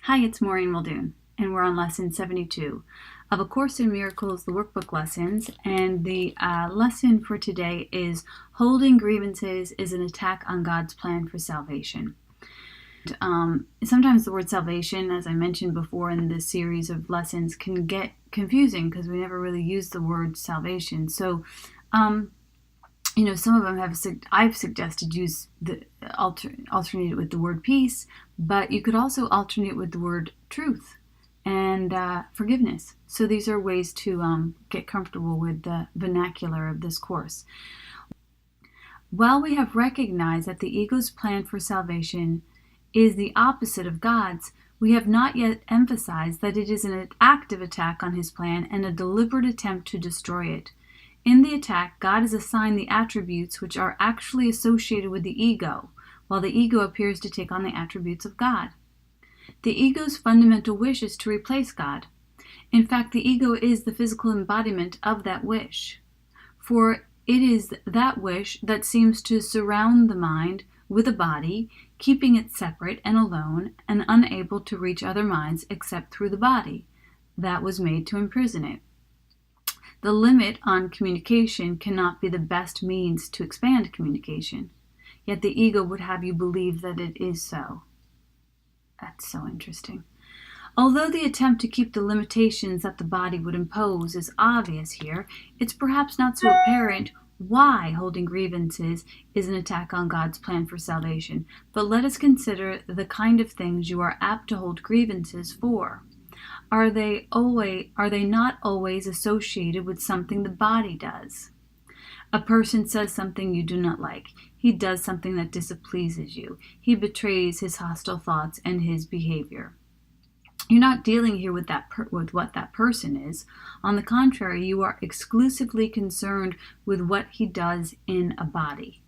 Hi, it's Maureen Muldoon, and we're on lesson 72 of A Course in Miracles, the workbook lessons. And the lesson for today is Holding Grievances is an Attack on God's Plan for Salvation. Sometimes the word salvation, as I mentioned before in this series of lessons, can get confusing because we never really use the word salvation. So, some of them I've suggested use the alternate it with the word peace, but you could also alternate with the word truth and forgiveness. So these are ways to get comfortable with the vernacular of this course. While we have recognized that the ego's plan for salvation is the opposite of God's, we have not yet emphasized that it is an active attack on his plan and a deliberate attempt to destroy it. In the attack, God is assigned the attributes which are actually associated with the ego, while the ego appears to take on the attributes of God. The ego's fundamental wish is to replace God. In fact, the ego is the physical embodiment of that wish. For it is that wish that seems to surround the mind with a body, keeping it separate and alone and unable to reach other minds except through the body that was made to imprison it. The limit on communication cannot be the best means to expand communication, yet the ego would have you believe that it is so. That's so interesting. Although the attempt to keep the limitations that the body would impose is obvious here, it's perhaps not so apparent why holding grievances is an attack on God's plan for salvation. But let us consider the kind of things you are apt to hold grievances for. Are they not always associated with something the body does? A person says something you do not like. He does something that displeases you. He betrays his hostile thoughts and his behavior. You're not dealing here with what that person is. On the contrary, you are exclusively concerned with what he does in a body.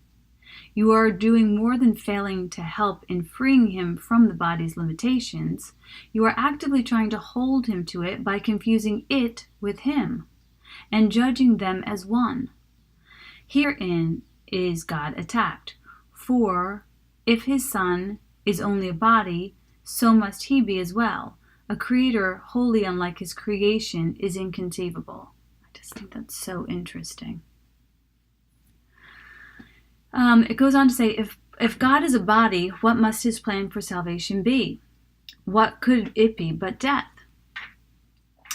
You are doing more than failing to help in freeing him from the body's limitations. You are actively trying to hold him to it by confusing it with him and judging them as one. Herein is God attacked. For if his son is only a body, so must he be as well. A creator wholly unlike his creation is inconceivable. I just think that's so interesting. It goes on to say, if God is a body, what must his plan for salvation be? What could it be but death?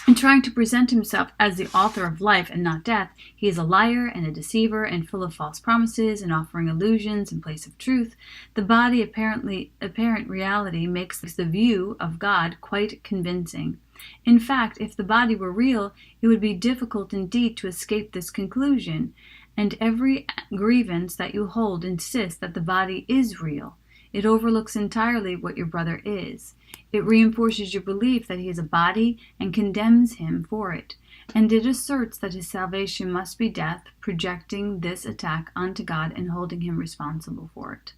In trying to present himself as the author of life and not death, he is a liar and a deceiver and full of false promises and offering illusions in place of truth. The body apparent reality makes the view of God quite convincing. In fact, if the body were real, it would be difficult indeed to escape this conclusion. And every grievance that you hold insists that the body is real. It overlooks entirely what your brother is. It reinforces your belief that he is a body and condemns him for it. And it asserts that his salvation must be death, projecting this attack onto God and holding him responsible for it.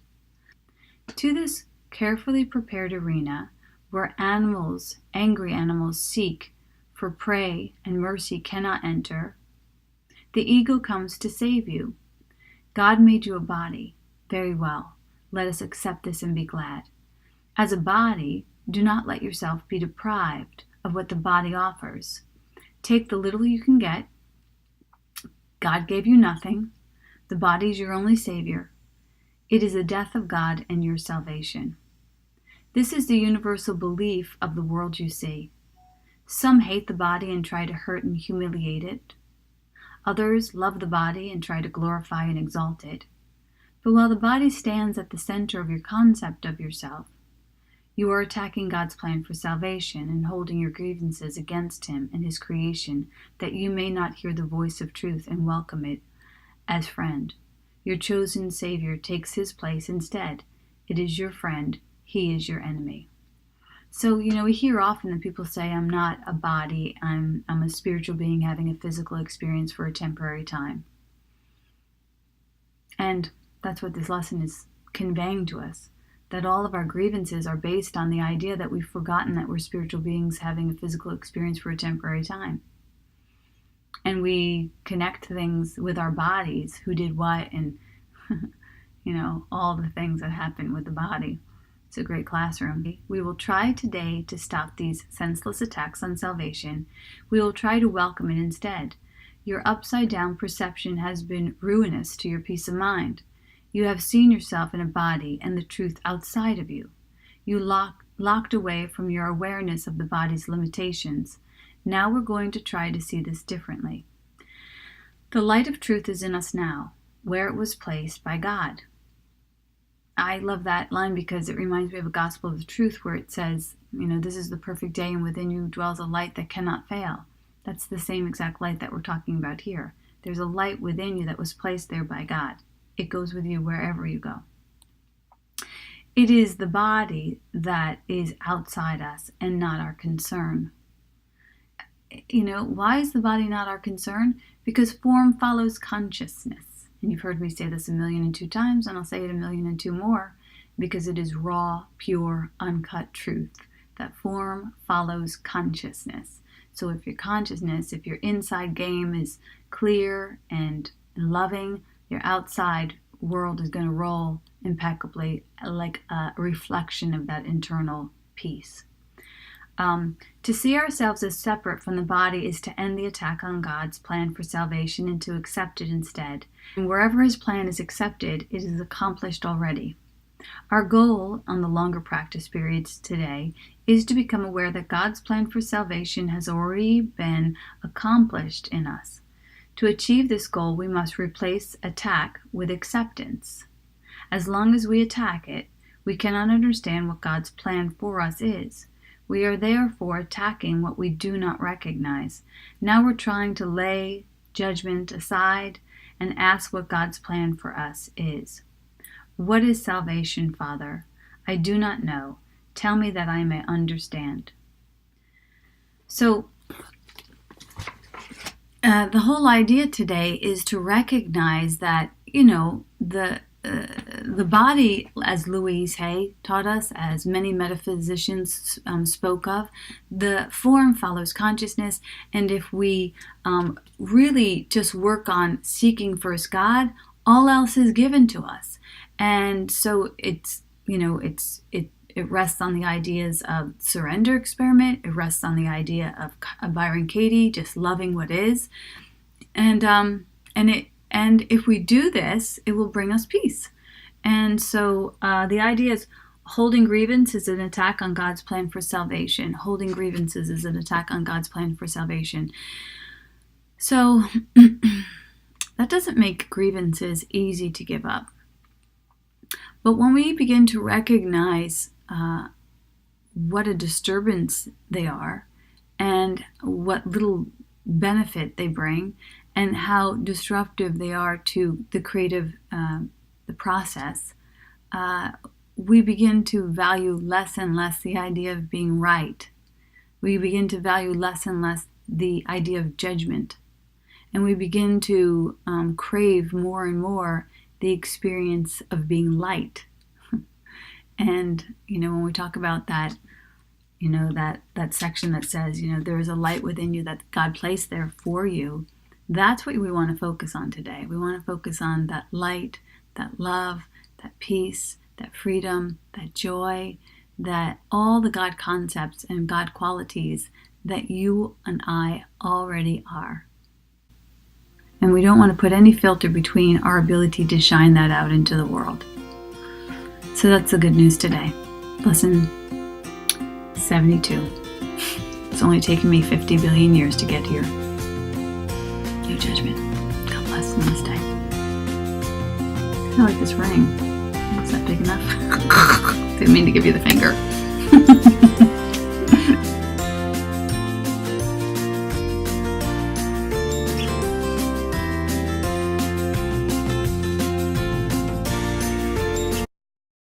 To this carefully prepared arena, where angry animals seek for prey and mercy cannot enter, the ego comes to save you. God made you a body. Very well. Let us accept this and be glad. As a body, do not let yourself be deprived of what the body offers. Take the little you can get. God gave you nothing. The body is your only savior. It is the death of God and your salvation. This is the universal belief of the world you see. Some hate the body and try to hurt and humiliate it. Others love the body and try to glorify and exalt it. But while the body stands at the center of your concept of yourself, you are attacking God's plan for salvation and holding your grievances against him and his creation, that you may not hear the voice of truth and welcome it as friend. Your chosen Savior takes his place instead. It is your friend. He is your enemy. So, we hear often that people say, I'm not a body, I'm a spiritual being having a physical experience for a temporary time. And that's what this lesson is conveying to us, that all of our grievances are based on the idea that we've forgotten that we're spiritual beings having a physical experience for a temporary time. And we connect things with our bodies, who did what, and, all the things that happen with the body. It's a great classroom. We will try today to stop these senseless attacks on salvation. We will try to welcome it instead. Your upside-down perception has been ruinous to your peace of mind. You have seen yourself in a body and the truth outside of you. You locked away from your awareness of the body's limitations. Now we're going to try to see this differently. The light of truth is in us now, where it was placed by God. I love that line because it reminds me of a gospel of the truth where it says, this is the perfect day and within you dwells a light that cannot fail. That's the same exact light that we're talking about here. There's a light within you that was placed there by God. It goes with you wherever you go. It is the body that is outside us and not our concern. Why is the body not our concern? Because form follows consciousness. And you've heard me say this 1,000,002 times, and I'll say it 1,000,002 more, because it is raw, pure, uncut truth. That form follows consciousness. So if your inside game is clear and loving, your outside world is going to roll impeccably like a reflection of that internal peace. To see ourselves as separate from the body is to end the attack on God's plan for salvation and to accept it instead. And wherever his plan is accepted, it is accomplished already. Our goal on the longer practice periods today is to become aware that God's plan for salvation has already been accomplished in us. To achieve this goal, we must replace attack with acceptance. As long as we attack it, we cannot understand what God's plan for us is. We are therefore attacking what we do not recognize. Now we're trying to lay judgment aside and ask what God's plan for us is. What is salvation, Father? I do not know. Tell me that I may understand. So, the whole idea today is to recognize that, the body, as Louise Hay taught us, as many metaphysicians spoke of, the form follows consciousness, and if we really just work on seeking first God, all else is given to us. And so it rests on the ideas of surrender experiment. It rests on the idea of Byron Katie, just loving what is, and if we do this, it will bring us peace. And so the idea is holding grievance is an attack on God's plan for salvation. Holding grievances is an attack on God's plan for salvation. So that doesn't make grievances easy to give up. But when we begin to recognize what a disturbance they are and what little benefit they bring and how disruptive they are to the creative the process, we begin to value less and less the idea of being right. We begin to value less and less the idea of judgment. And we begin to crave more and more the experience of being light. And, when we talk about that, that section that says, there is a light within you that God placed there for you, that's what we want to focus on today. We want to focus on that light, that love, that peace, that freedom, that joy, that all the God concepts and God qualities that you and I already are. And we don't want to put any filter between our ability to shine that out into the world. So that's the good news today. Lesson 72. It's only taken me 50 billion years to get here. No judgment. God bless. Namaste. I like this ring. Is that big enough? Didn't mean to give you the finger.